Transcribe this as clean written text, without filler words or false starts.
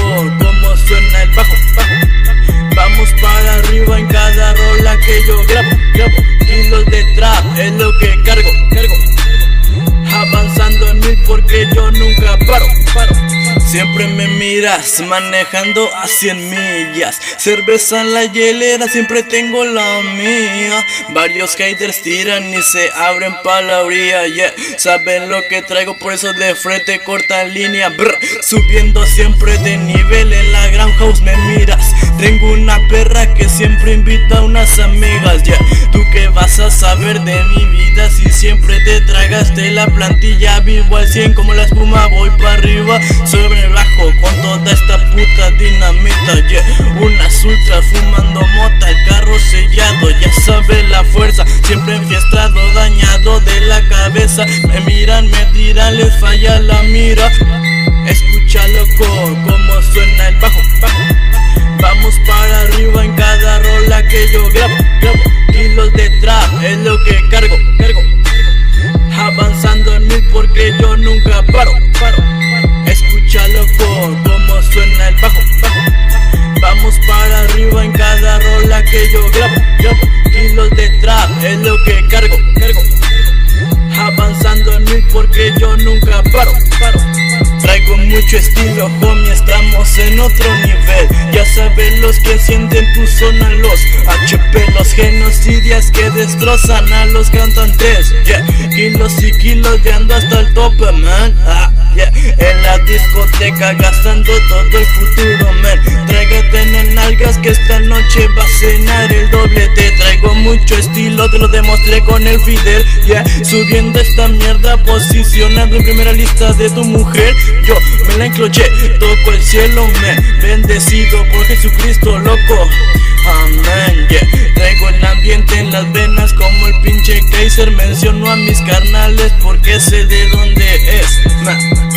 como suena el bajo. Vamos para arriba en cada rola que yo grabo. Kilos de trap es lo que cargo. Avanzando en mí porque yo nunca paro. Siempre me miras manejando a 100 millas. Cerveza en la hielera, siempre tengo la mía. Varios haters tiran y se abren pa' la orilla, yeah. Saben lo que traigo, por eso de frente corta línea. Subiendo siempre de nivel en la Gran House me miras. Tengo una perra que siempre invita a unas amigas, yeah. ¿Tú qué vas a saber de mi vida si siempre te tragaste la plantilla? Vivo al 100 como la espuma, voy pa' arriba sobre el bajo con toda esta puta dinamita, yeah. Unas ultras fumando mota, el carro sellado, ya sabes la fuerza. Siempre enfiestado, dañado de la cabeza. Me miran, me tiran, les falla la mira. Escucha loco como suena el bajo. Vamos para arriba en cada rola que yo grabo. Kilos de trap es lo que cargo. Avanzando en mí porque yo nunca paro. Escucha loco como suena el bajo. Vamos para arriba en cada rola que yo grabo. Kilos de trap es lo que cargo. Avanzando en mí porque yo nunca paro. Traigo mucho estilo, homie, estamos en otro nivel. Ya saben los que sienten tu zona, los HP, los genocidias que destrozan a los cantantes, yeah. Kilos y kilos de ando hasta el tope, man, yeah. En la discoteca gastando todo el futuro, man. Tráigate en nalgas que esta noche va a cenar el doblete. Traigo mucho estilo, te lo demostré con el Fidel, yeah. Subiendo esta mierda, posicionando en primera lista de tu mujer. Yo me la encloché, toco el cielo, man. Bendecido por Jesucristo, loco, amén, yeah. Traigo el ambiente en las venas como el pinche Kaiser. Menciono a mis carnales porque sé de dónde es, man.